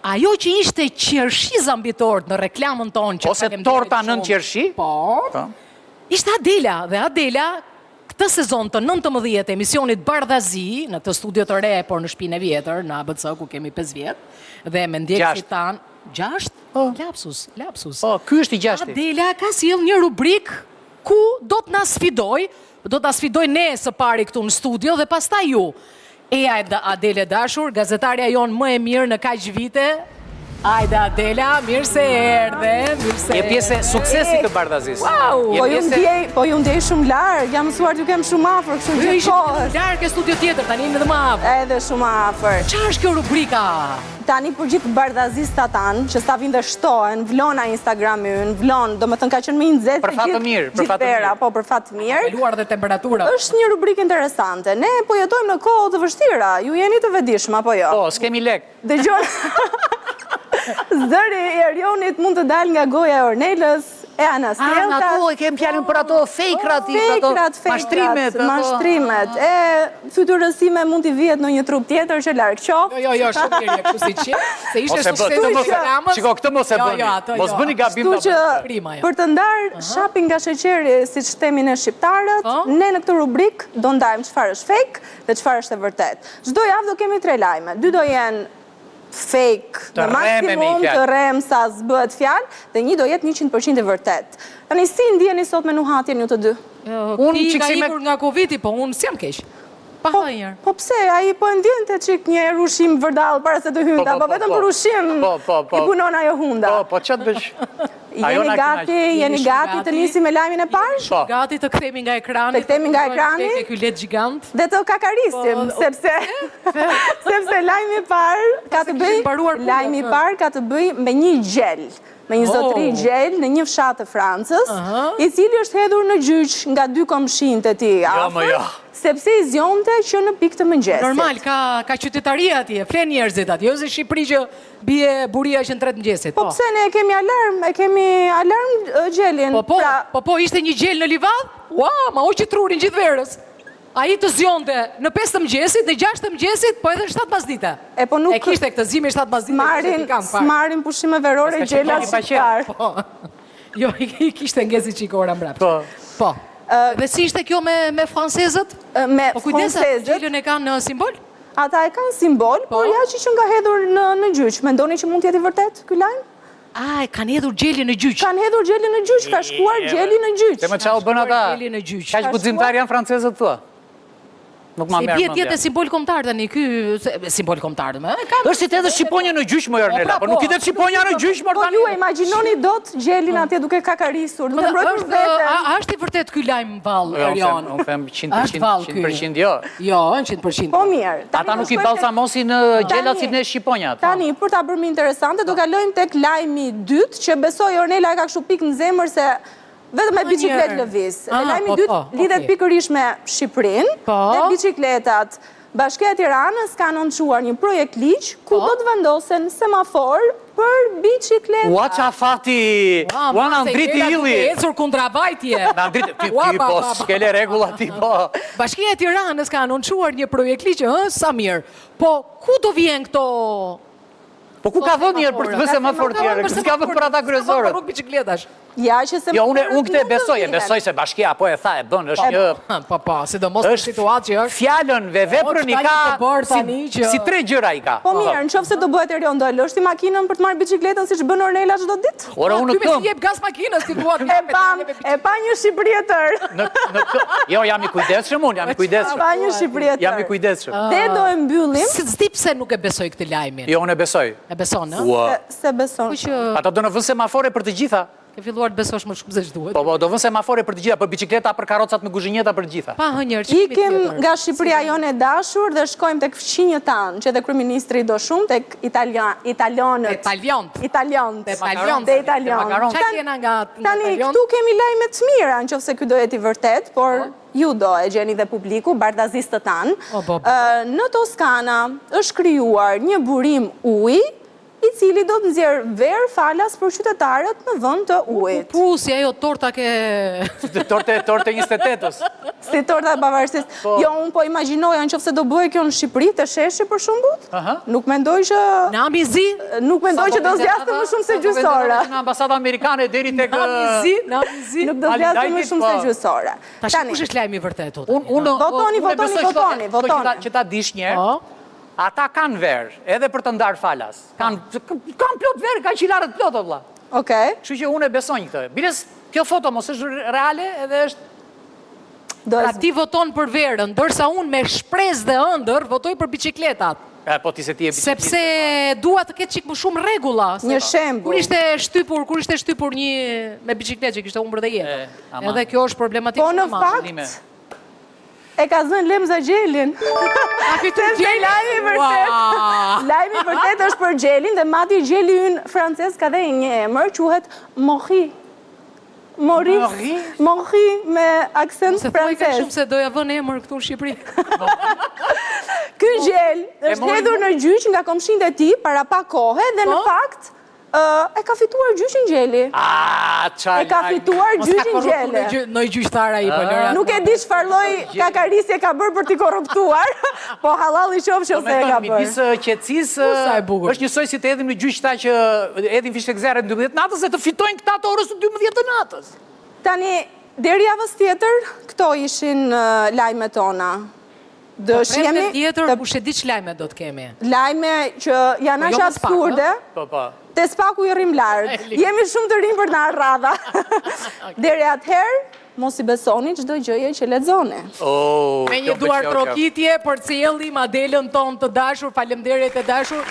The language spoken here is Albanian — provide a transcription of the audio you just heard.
ajo që ishte qershi zambitort në reklamën tonë... Ose torta nën qershi? Po, ishte Adela, dhe Adela këtë sezon të 19 emisionit Bardhazi, në të studio të re, por në shtëpinë e vjetër, në ABC, ku kemi 5 vjetë, dhe me ndjekësit tanë, 6? Lapsus. Ky është i 6. Adela ka sjell një rubrik ku do të na sfidoj ne së pari këtu në studio dhe pastaj ju. Adele dashur, gazetarja jonë më e mirë në kaq vite. Ajde Adela, mirë se erdhe. Je pjesë e suksesit të Bardhazis. Wow, po ju ndjej shumë larg, jam mësuar t'ju kem shumë afër, kështu që kohës. Larg e studio tjetër, tani jemi edhe më afër. Edhe shumë afër. Çfarë është kjo rubrika? Tani për gjithë Bardhazista tanë, që sa vinë dhe shtohen, vlona Instagrami ynë, vlon, do më thënë ka qenë më i nxehtë për fat të mirë, për fat të mirë. Po, për fat të mirë. Kaluar dhe temperatura. Është një rubrikë interesante. Ne po jetojmë në kohë të vështira. Ju jeni të vetëdijshëm apo jo? Po, s'kemi lek. Dëgjoni. Zëri i Erionit mund të dalë nga goja e Ornelës, e Anasjeltas. Ato e kem fjalën për ato fejkrat, mashtrimet. E fytyrësime mund t'i vihet në një trup tjetër që larg qoftë. Jo, shumë mirë, kështu si që. Se ishte sukses të programës. Shiko, këtë mos e bëni. Mos bëni gabim të prima. Për të ndarë shopping nga sheqeri, siç themi ne shqiptarët, ne në këtë rubrik do ndajmë çfarë është fake dhe çfarë është e vërtet. Çdo javë do kemi 3 lajme. 2 do jenë fake, në maksimum të rem sa zbëhet fjalë, dhe 1 do jetë 100% e vërtet. Tani si ndjeni sot me nuhatjen ju të dy? Ti ka ikur nga Covidi, po unë s'jam keq. Pa hënjer. Po pse, ai po ndjente çik një ushqim vërdall para se të hynte, apo vetëm për ushqim i punon ajo hunda. Po çat bësh? Jeni gati të nisim me lajmin e parë? Gati të kthehemi nga ekrani. Të kthehemi nga ekrani. Tek ky let gjigant. Dhe të kakarisim, sepse lajmi i parë ka të bëjë me një gjel. Me një zotëri gjel në një fshat të Francës, i cili është hedhur në gjyq nga 2 komshinët e tij afër, sepse i zjonte që në pikë të mëngjesit. Normal, ka qytetaria atje, flen njerëzit atje, jo se Shqipëri që bie buria që në 3 mëngjesit. Po pse ne kemi alarm gjelin. Po, ishte një gjel në livadh? Ua, ma u që trurin gjithë verës. A i të zjonte në 5 të mëgjesit, në 6 të mëgjesit, po edhe në 7 pasdite. E kishte këtë zimi 7 pasdite. S'marin pushime verore gjelat shqiptar. Jo, i kishte ngezi qikora mbrapë. Po. Dhe si ishte kjo me francezët? Me francezët? Po kujdesa, gjelën e kanë në simbol? Ata e kanë simbol, por ja që nga hedhur në gjyq. Mendoni që mund t'jeti vërtet, ky lajm? A, kanë hedhur gjeli në gjyq. Kanë hedhur gjeli në gjyq, ka shkuar gjeli në gjyq. Se më qau bën ata, ka që guximtar janë francezët tua? Se bjetë jetë e simbol komtar të një ky... Simbol komtar të me... është si të edhe Shqiponja në gjysh, më Ornela, po nuk i dhe Shqiponja në gjysh, më tani... Po ju e imaginoni dot gjelin atje duke kakarisur, duke mbrojtur vete. A është i vërtet ky lajm vallë, Erion? Unë them 100% jo. Jo, 100%. Po mirë. Ata nuk i balsamosin në gjelat si në Shqiponja. Tani, për ta bërë më interesante, do kalojmë tek lajmi 2, që besoj Ornela ka kështu pikë në zemër se vetëm me biciklet lëviz. Lajmi 2 lidhet pikërisht me Shqipërinë, dhe bicikletat. Bashkia e Tiranës ka anoncuar një projekt ligj ku do të vendosen semafor për bicikletat. Ua qa fati! Ua në ndriti ili! Ecur kundra vajtje! Në ndriti... Ti po, s'kele regula ti po! Bashkia e Tiranës ka anoncuar një projekt ligj, sa mirë. Po, ku do vjen këto... Po ku ka dhënë njerë për të vëse më fort tjere? Kësë ka dhënë për ata kryesorët? Rrugë bicikletash. Jo, unë këte besoj se bashkia po e tha e bënë, është një... Po, sidomos në situatë që është... Fjallën, veprën i ka... Si 3 gjëra i ka. Po mirë, në qofë se do bëhet Erion, do e lështi makinën për të marrë bicikletën si që bënë Ornela çdo ditë? Ora unë këm... Ty me gas makinës, ti duat... E pa një Shqipëri e tërë. Jo, jam i kujdesshëm unë, jam i kujdesshëm. Pa një Shqipëri e tërë. Jam i kujdesshëm. Dhe do e mbyllim... S'di pse nuk e besoj këtë lajmin. Jo, unë e besoj. E beson, se beson. Ata do në vënë semafore për të gjitha. Ke filluar të besosh më shumë se ç'duhet. Po, do vënë semafore për të gjitha, për bicikleta, për karrocat me guzhinjeta për të gjitha. Pa hënjer, ikim nga Shqipëria jonë e dashur dhe shkojmë tek fqinjët tanë, që edhe kryeministri do shumë, tek italianët. Tani, këtu kemi lajme të mira, nëse ky do jeti vërtet, por ju do e gjeni dhe publiku, bardazistët tanë. Në Toskana është krijuar një burim uji, i cili do të nxjerr ver falas për qytetarët në vend të ujit. Si ajo torta ke... Torte 28-ës. Si torta e Bavarsisë. Jo, unë po imagjinoja nëse do bëhej kjo në Shqipëri të sheshi për shembull. Nuk mendoj që Namizi? Nuk mendoj që do zgjaste më shumë se gjysore. Nga ambasada amerikane deri tek Namizi. Nuk do zgjaste më shumë se gjysore. Tash kush është lajmi i vërtetë? Votoni. Që ta dish njerë, ata kanë verë, edhe për të ndarë falas. Kanë plot verë, kanë qilarët plot, o vlla. Okej. Kështu që unë e besonj këtë. Bires, kjo foto mos është reale, edhe është... Pra ti voton për verën, ndërsa unë me shpresë dhe ëndër votoj për bicikletat. Po ti se ti e bicikletat. Sepse dua të ketë çik më shumë rregulla. Një shembull. Kur ishte shtypur një me bicikletë që kishte humbur dhe jetë. Edhe kjo është problematikë. Po në fakt e ka zënë Lemza Gjelin. A fiton Gjeli? Lajmi i vërtet. Lajmi i vërtet është për Gjelin dhe madje Gjeli ynë francez ka dhe një emër, quhet Mohi. Mohi me aksent francez. Se shumë se doja vënë emër këtu në Shqipëri. Ky Gjel është hedhur në gjyq nga komshinët e tij para pak kohe dhe në fakt e ka fituar gjyqin Gjeli. E ka fituar gjyqin Gjeli. Në gjyqtar ai po lëra. Nuk e di çfarë lloj kakarisje ka bërë për t'i korruptuar, po hallalli qofshin se e ka bërë. Midis qetësisë është njësoj si të edhim në gjyq ta që edhin fishtekzerët në 12 natës dhe të fitojnë këta të orës në 12 natës. Tani, deri javës tjetër, këto ishin lajmet tona. Premte tjetër, kush e di ç'lajme do të kemi? Lajme që janë aq absurde. Te spaku i rrim larg. Jemi shumë të rinj për në arradha. Deri atëherë, mos i besoni çdo gjëje që lexoni. Me një duar trokitje për cilëllim Adelën tonë të dashur, faleminderit e dashur.